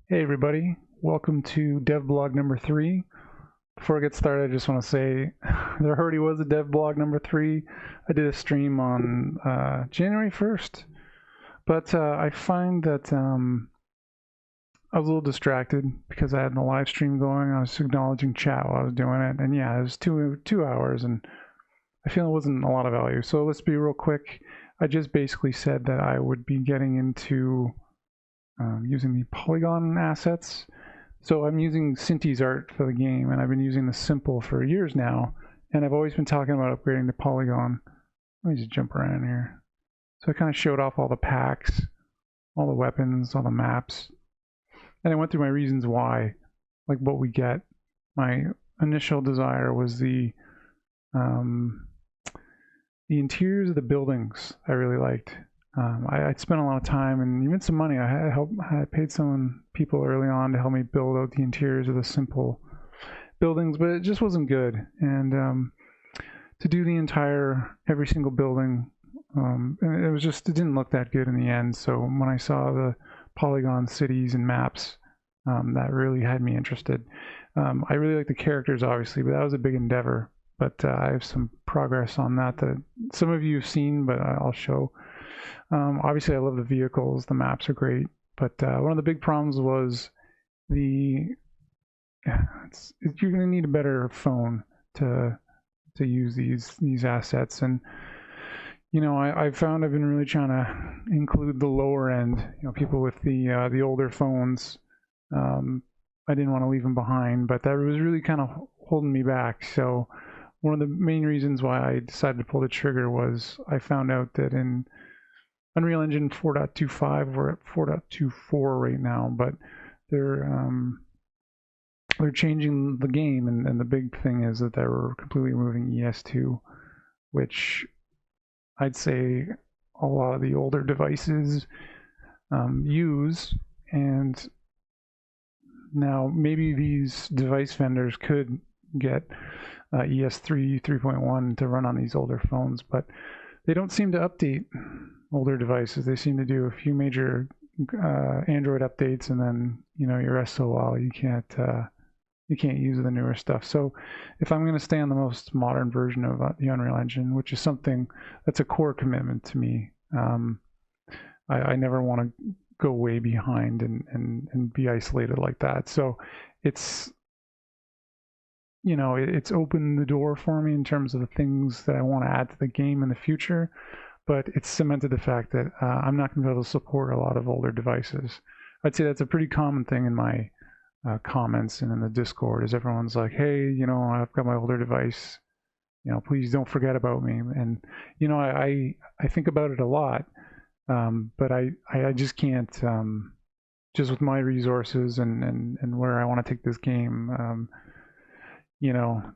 Hey everybody, welcome to devblog number 3. Before I get started, I just want to say there already was a devblog number 3. I did a stream on January 1st, but I find that I was a little distracted because I had the live stream going. I was acknowledging chat while I was doing it, and yeah, it was two hours, and I feel it wasn't a lot of value. So let's be real quick. I just basically said that I would be getting into using the Polygon assets. So I'm using Synty's art for the game, and I've been using the Simple for years now, and I've always been talking about upgrading to Polygon. Let me just jump around here. So I kind of showed off all the packs, all the weapons, all the maps, and I went through my reasons why, like what we get. My initial desire was the interiors of the buildings I really liked. I'd spent a lot of time and even some money. I paid some people early on to help me build out the interiors of the Simple buildings, but it just wasn't good. And to do the every single building, it didn't look that good in the end. So when I saw the Polygon cities and maps, that really had me interested. I really like the characters, obviously, but that was a big endeavor. But I have some progress on that some of you have seen, but I'll show. Obviously, I love the vehicles. The maps are great, but one of the big problems was you're going to need a better phone to use these assets. And I found I've been really trying to include the lower end. People with the older phones. I didn't want to leave them behind, but that was really kind of holding me back. So one of the main reasons why I decided to pull the trigger was I found out that in Unreal Engine 4.25, we're at 4.24 right now, but they're changing the game, and the big thing is that they were completely removing ES2, which I'd say a lot of the older devices use. And now maybe these device vendors could get ES3 3.1 to run on these older phones, but they don't seem to update older devices. They seem to do a few major Android updates, and then your SOL you can't use the newer stuff. So if I'm going to stay on the most modern version of the Unreal Engine, which is something that's a core commitment to me, I never want to go way behind and be isolated like that. So it's it's opened the door for me in terms of the things that I want to add to the game in the future, but it's cemented the fact that I'm not going to be able to support a lot of older devices. I'd say that's a pretty common thing in my comments and in the Discord, is everyone's like, hey, I've got my older device, please don't forget about me. And I think about it a lot, but I just can't, just with my resources and where I want to take this game.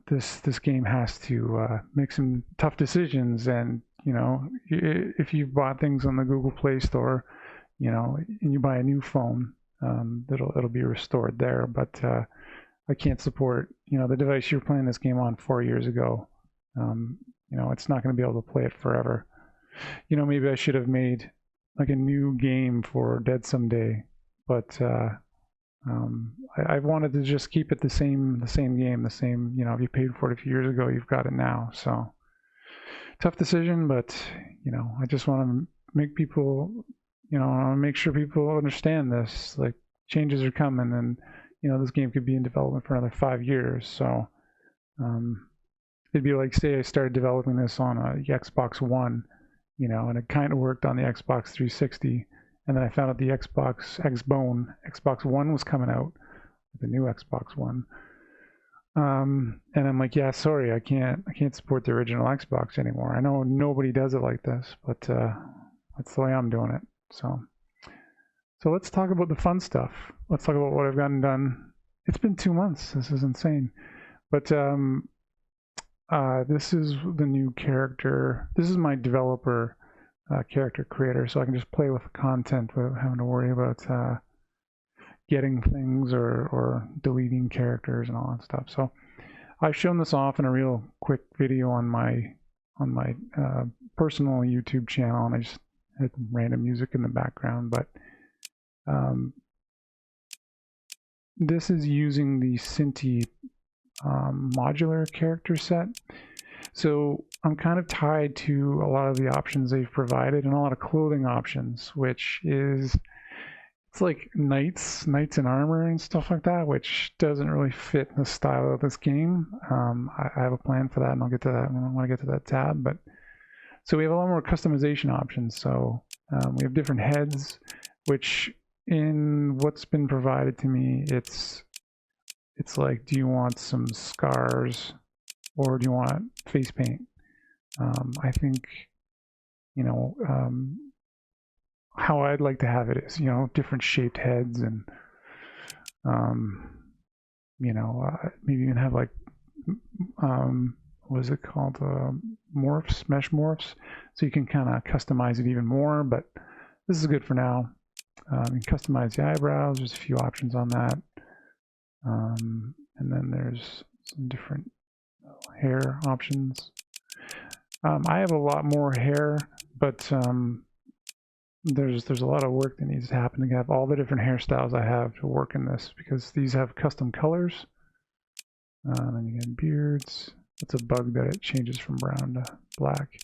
This game has to make some tough decisions. And if you've bought things on the Google Play Store, and you buy a new phone, it'll be restored there. But I can't support the device you're playing this game on 4 years ago. It's not going to be able to play it forever. Maybe I should have made like a new game for Dead Someday, but I wanted to just keep it the same game, the same, if you paid for it a few years ago, you've got it now. So tough decision, but I just want to make people, I want to make sure people understand this, like changes are coming, and this game could be in development for another 5 years. So it'd be like, say I started developing this on a Xbox One, and it kind of worked on the Xbox 360. And then I found out the Xbox One was coming out, the new Xbox One. And I'm like, yeah, sorry, I can't support the original Xbox anymore. I know nobody does it like this, but that's the way I'm doing it. So let's talk about the fun stuff. Let's talk about what I've gotten done. It's been 2 months. This is insane. But this is the new character. This is my developer character creator, so I can just play with the content without having to worry about getting things or deleting characters and all that stuff. So I've shown this off in a real quick video on my personal YouTube channel, and I just had random music in the background. But this is using the Synty modular character set. So I'm kind of tied to a lot of the options they've provided and a lot of clothing options, which is, it's like knights in armor and stuff like that, which doesn't really fit the style of this game. I have a plan for that, and I'll get to that when I get to that tab. But so we have a lot more customization options. So we have different heads, which in what's been provided to me, it's like, do you want some scars or do you want face paint? I think, you know, how I'd like to have it is, you know, different shaped heads and, you know, maybe even have like, what is it called? Morphs, mesh morphs. So you can kind of customize it even more, but this is good for now. You can customize the eyebrows. There's a few options on that. And then there's some different hair options. I have a lot more hair, but there's a lot of work that needs to happen to have all the different hairstyles I have to work in this, because these have custom colors. And you get beards. It's a bug that it changes from brown to black.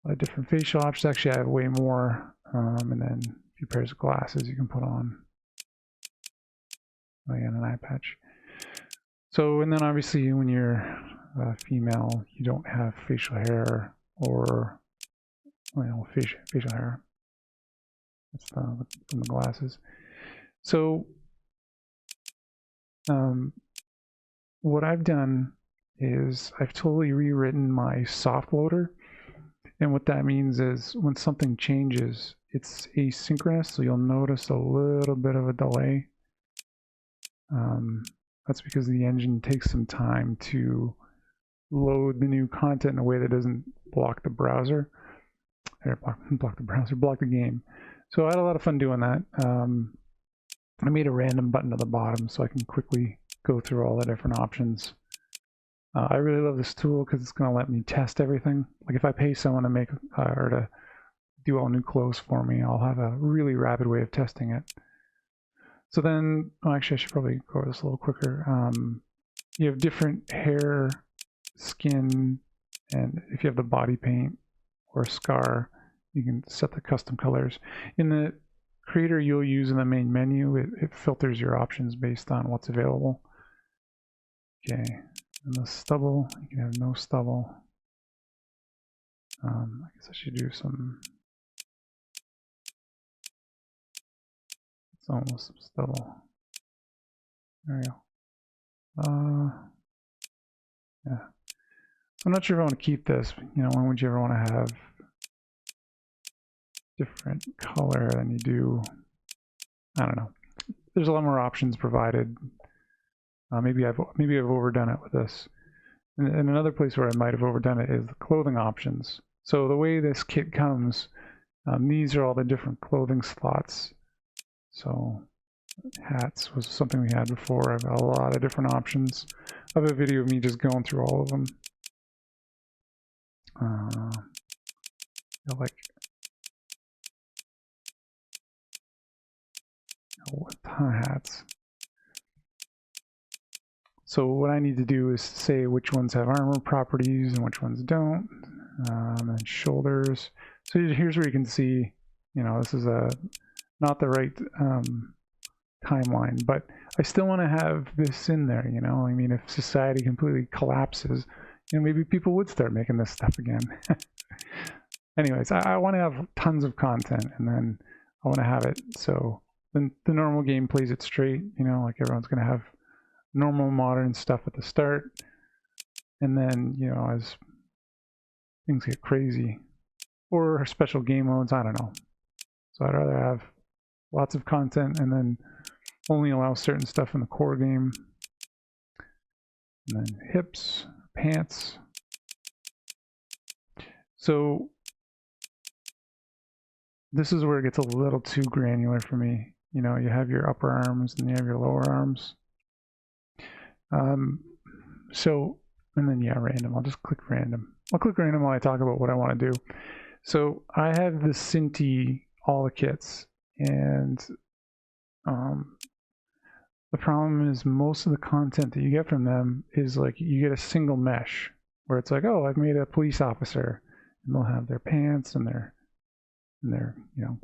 A lot of different facial options. Actually, I have way more. And then a few pairs of glasses you can put on. Oh yeah, and an eye patch. So, and then obviously when you're female, you don't have facial hair or, well, facial hair. That's from the glasses. So, what I've done is I've totally rewritten my soft loader. And what that means is when something changes, it's asynchronous, so you'll notice a little bit of a delay. That's because the engine takes some time to load the new content in a way that doesn't block the browser. Or block the browser, block the game. So I had a lot of fun doing that. I made a random button at the bottom so I can quickly go through all the different options. I really love this tool because it's going to let me test everything. Like if I pay someone to make or to do all new clothes for me, I'll have a really rapid way of testing it. So then, oh, actually, I should probably go over this a little quicker. You have different hair, skin, and if you have the body paint or scar, you can set the custom colors. In the creator you'll use in the main menu, it filters your options based on what's available. Okay, and the stubble, you can have no stubble. I guess I should do some. It's almost some stubble. There we go. Yeah. So I'm not sure if I want to keep this. You know, when would you ever want to have different color than you do? I don't know. There's a lot more options provided. Maybe I've overdone it with this. And another place where I might have overdone it is the clothing options. So the way this kit comes, these are all the different clothing slots. So hats was something we had before. I've got a lot of different options. I have a video of me just going through all of them. Like a ton of hats. So what I need to do is say which ones have armor properties and which ones don't. And shoulders. So here's where you can see, you know, this is not the right timeline, but I still want to have this in there, you know. I mean, if society completely collapses, you know, maybe people would start making this stuff again. Anyways, I want to have tons of content, and then I want to have it so then the normal game plays it straight, you know, like everyone's going to have normal modern stuff at the start, and then, you know, as things get crazy or special game modes, I don't know. So I'd rather have lots of content and then only allow certain stuff in the core game. And then hips, pants. So this is where it gets a little too granular for me. You know, you have your upper arms and you have your lower arms. So, and then yeah, random. I'll just click random. I'll click random while I talk about what I want to do. So I have the Synty all the kits, and The problem is most of the content that you get from them is like you get a single mesh where it's like, oh, I've made a police officer, and they'll have their pants and their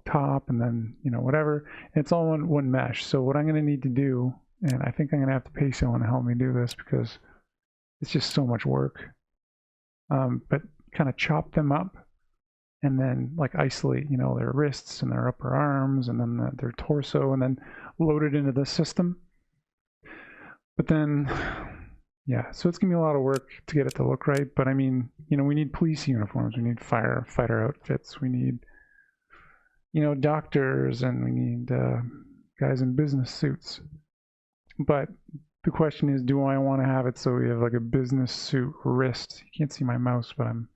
top, and then whatever. And it's all one mesh. So what I'm going to need to do, and I think I'm going to have to pay someone to help me do this because it's just so much work. But kind of chop them up and then like isolate, their wrists and their upper arms and then their torso, and then load it into the system. But then, yeah, so it's gonna be a lot of work to get it to look right. But I mean, we need police uniforms, we need firefighter outfits, we need, doctors, and we need guys in business suits. But the question is, do I want to have it so we have like a business suit wrist? You can't see my mouse, but I'm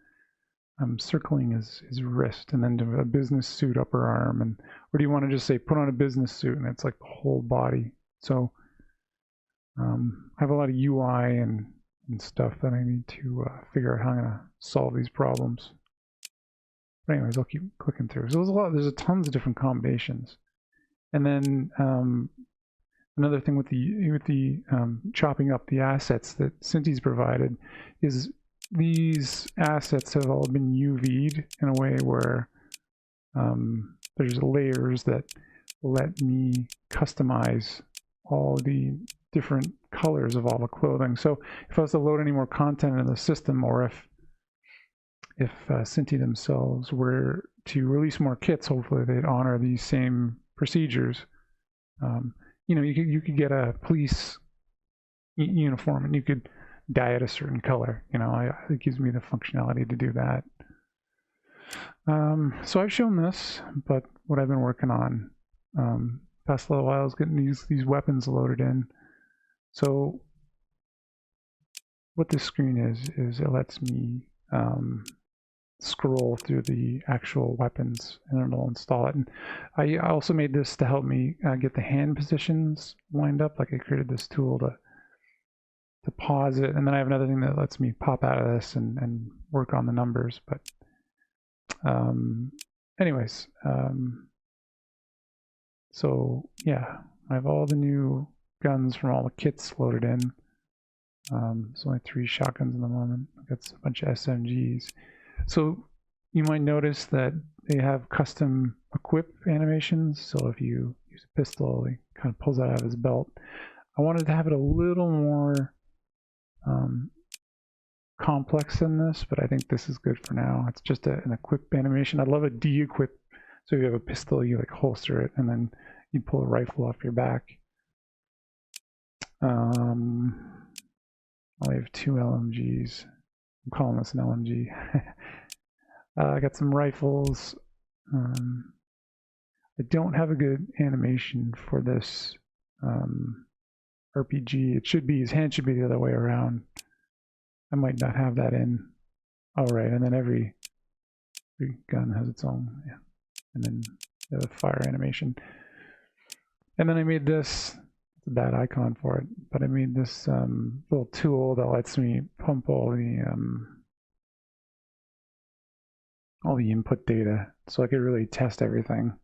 circling his wrist, and then to a business suit upper arm, or do you want to just say put on a business suit and it's like the whole body? So I have a lot of UI and stuff that I need to figure out how I'm gonna solve these problems. But anyways, I'll keep clicking through. So there's a tons of different combinations, and then another thing with the chopping up the assets that Synty's provided is these assets have all been UV'd in a way where there's layers that let me customize all the different colors of all the clothing. So if I was to load any more content into the system, or if Synty themselves were to release more kits, hopefully they'd honor these same procedures. You could get a police uniform and you could dye it a certain color. It gives me the functionality to do that. So I've shown this, but what I've been working on past little while is getting these weapons loaded in. So what this screen is it lets me scroll through the actual weapons, and it'll install it. And I also made this to help me get the hand positions lined up. Like I created this tool to pause it, and then I have another thing that lets me pop out of this and work on the numbers. But anyways, so yeah, I have all the new guns from all the kits loaded in. There's only 3 shotguns in the moment. I've got a bunch of SMGs. So you might notice that they have custom equip animations. So if you use a pistol, he kind of pulls that out of his belt. I wanted to have it a little more complex than this, but I think this is good for now. It's just an equip animation. I'd love a de-equip. So if you have a pistol, you like holster it, and then you pull a rifle off your back. I have 2 LMGs. I'm calling this an LMG. I got some rifles. I don't have a good animation for this RPG. It should be, his hand should be the other way around. I might not have that in. All right, and then every gun has its own, yeah. And then the fire animation. And then I made this. It's a bad icon for it, but I made this little tool that lets me pump all the input data, so I could really test everything.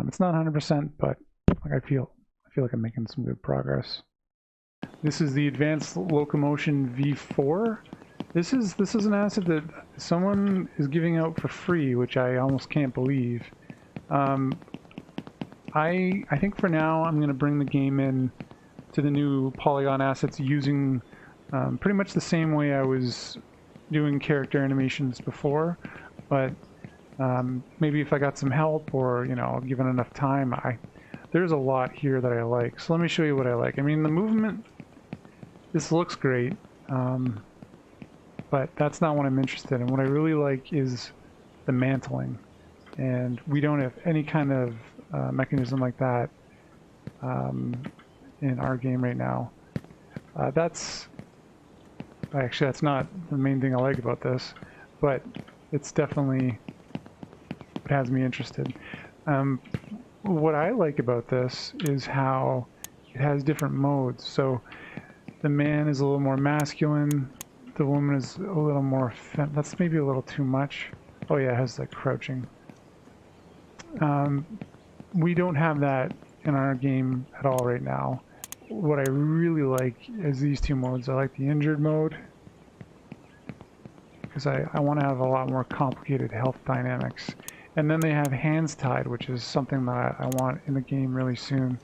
It's not 100%, but like I feel like I'm making some good progress. This is the Advanced Locomotion V4. This is an asset that someone is giving out for free, which I almost can't believe. I think for now I'm going to bring the game in to the new Polygon assets using pretty much the same way I was doing character animations before, but maybe if I got some help, or given enough time, there's a lot here that I like. So let me show you what I like. I mean, the movement, this looks great, but that's not what I'm interested in. What I really like is the mantling, and we don't have any kind of mechanism like that in our game right now. That's not the main thing I like about this, but it's definitely what has me interested. What I like about this is how it has different modes. So the man is a little more masculine, the woman is a little more that's maybe a little too much. Oh yeah, it has like crouching. We don't have that in our game at all right now. what I really like is these two modes. I like the injured mode because I want to have a lot more complicated health dynamics. And then they have hands tied, which is something that I want in the game really soon.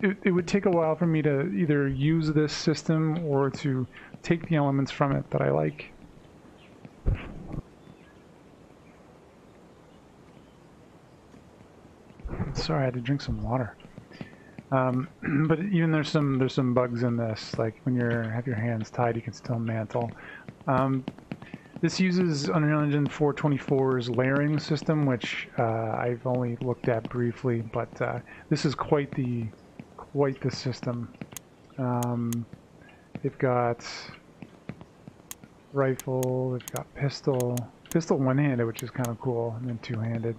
It would take a while for me to either use this system or to take the elements from it that I like. Sorry, I had to drink some water. But even there's some bugs in this, like when you have your hands tied, you can still mantle. This uses Unreal Engine 424's layering system, which I've only looked at briefly, but this is quite the system. They've got rifle, they've got pistol one-handed, which is kind of cool, and then two-handed.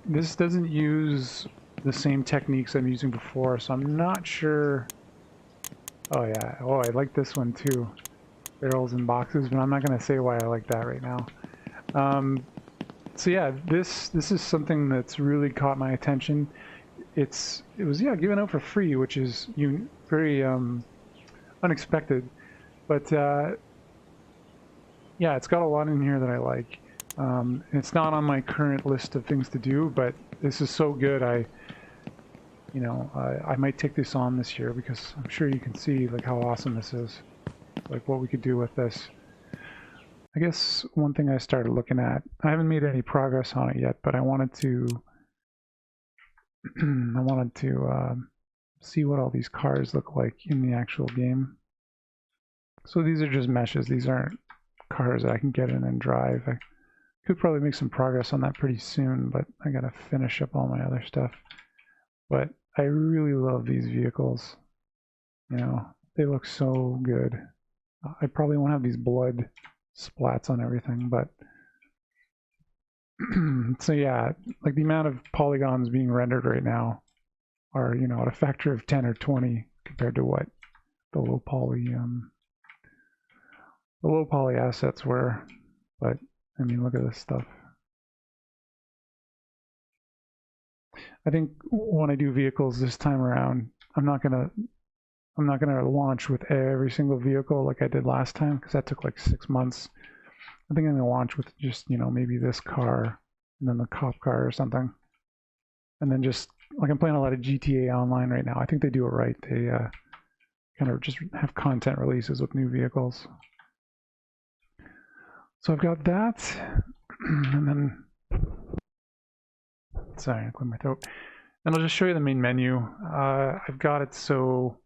This doesn't use the same techniques I'm using before, so I'm not sure. Oh yeah, oh I like this one too. Barrels and boxes, but I'm not going to say why I like that right now. So yeah, this is something that's really caught my attention. It was given out for free, which is very unexpected, but yeah, it's got a lot in here that I like. It's not on my current list of things to do, but this is so good. I might take this on this year because I'm sure you can see like how awesome this is, like what we could do with this. I guess one thing I started looking at, I haven't made any progress on it yet, but I wanted to see what all these cars look like in the actual game. So these are just meshes. These aren't cars that I can get in and drive. I could probably make some progress on that pretty soon, but I gotta finish up all my other stuff. But I really love these vehicles. You know, they look so good. I probably won't have these blood splats on everything, but so yeah, like the amount of polygons being rendered right now are, at a factor of 10 or 20 compared to what the low poly assets were. But I mean, look at this stuff. I think when I do vehicles this time around, I'm not gonna launch with every single vehicle like I did last time, because that took like 6 months. I think I'm gonna launch with just, maybe this car and then the cop car or something, and then just like I'm playing a lot of GTA Online right now. I think they do it right. They kind of just have content releases with new vehicles. So I've got that, and then sorry, I cleared my throat. And I'll just show you the main menu. I've got it so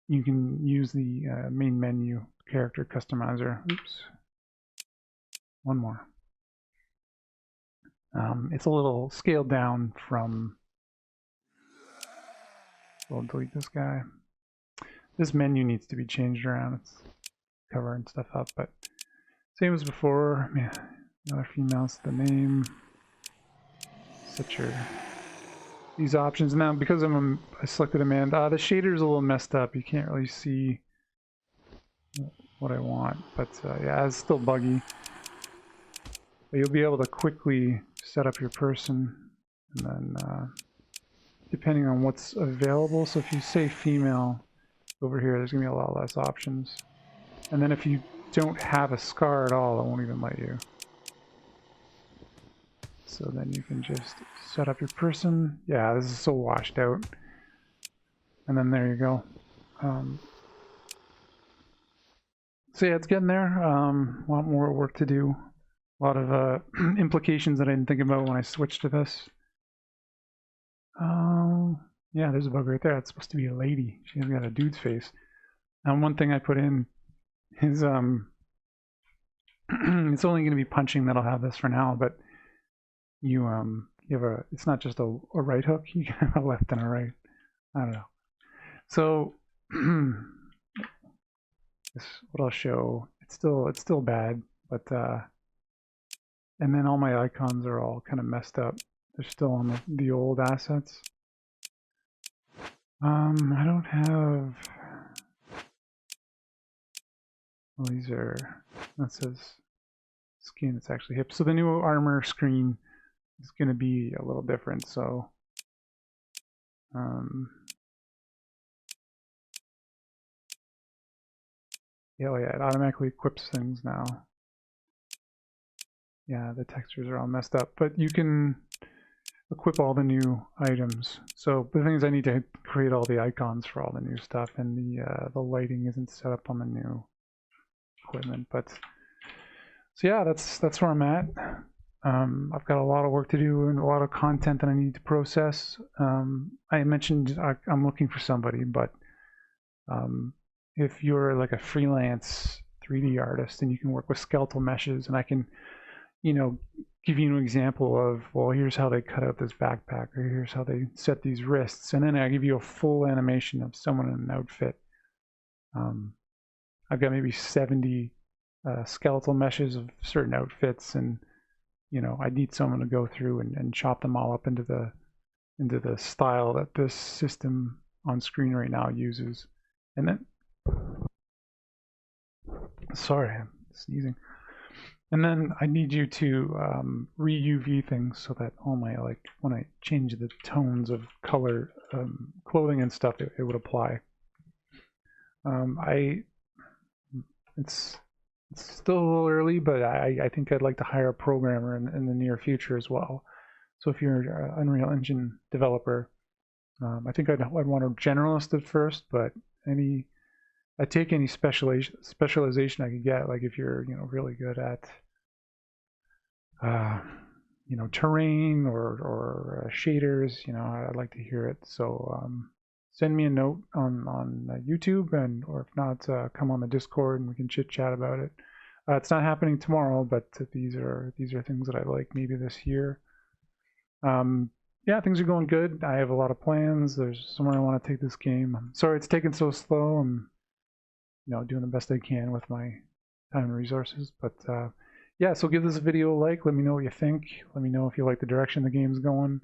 you can use the main menu character customizer. Oops. One more. It's a little scaled down from, we'll delete this guy. This menu needs to be changed around. It's covering stuff up, but same as before. Yeah, another female's the name. Set your these options. Now, because I selected Amanda, the shader's a little messed up. You can't really see what I want, but yeah, it's still buggy. But you'll be able to quickly set up your person, and then depending on what's available. So if you say female over here, there's gonna be a lot less options. And then if you don't have a scar at all, it won't even let you. So then you can just set up your person. Yeah, this is so washed out. And then there you go. So yeah, it's getting there. A lot more work to do. A lot of implications that I didn't think about when I switched to this. Yeah, there's a bug right there. It's supposed to be a lady. She's got a dude's face. And one thing I put in is it's only going to be punching that'll have this for now, but you have it's not just a right hook, you can have a left and a right. I don't know. So this what I'll show, it's still bad, but and then all my icons are all kind of messed up. They're still on the old assets. I don't have, well, these are, that says skin, it's actually hip. So the new armor screen is going to be a little different. So Yeah, oh yeah, it automatically equips things now. Yeah, the textures are all messed up, but you can equip all the new items. So the thing is, I need to create all the icons for all the new stuff, and the lighting isn't set up on the new equipment. But so yeah, that's where I'm at. I've got a lot of work to do and a lot of content that I need to process. I mentioned I'm looking for somebody, but if you're like a freelance 3D artist and you can work with skeletal meshes, and I can, give you an example of, well, here's how they cut out this backpack, or here's how they set these wrists, and then I give you a full animation of someone in an outfit. I've got maybe 70 skeletal meshes of certain outfits, and I need someone to go through and chop them all up into the style that this system on screen right now uses. And then, sorry, I'm sneezing. And then I need you to re-UV things so that all my, like, when I change the tones of color, clothing and stuff, it would apply. It's still a little early, but I think I'd like to hire a programmer in the near future as well. So if you're an Unreal Engine developer, I think I'd want a generalist at first, but I take any specialization I could get. Like if you're really good at terrain or shaders, I'd like to hear it. So send me a note on YouTube, or if not, come on the Discord and we can chit chat about it. It's not happening tomorrow, but these are things that I like maybe this year. Yeah, things are going good. I have a lot of plans. There's somewhere I want to take this game. I'm sorry it's taken so slow. I'm doing the best I can with my time and resources. But yeah, so give this video a like. Let me know what you think. Let me know if you like the direction the game's going.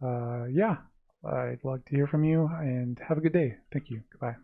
Yeah, I'd like to hear from you, and have a good day. Thank you. Goodbye.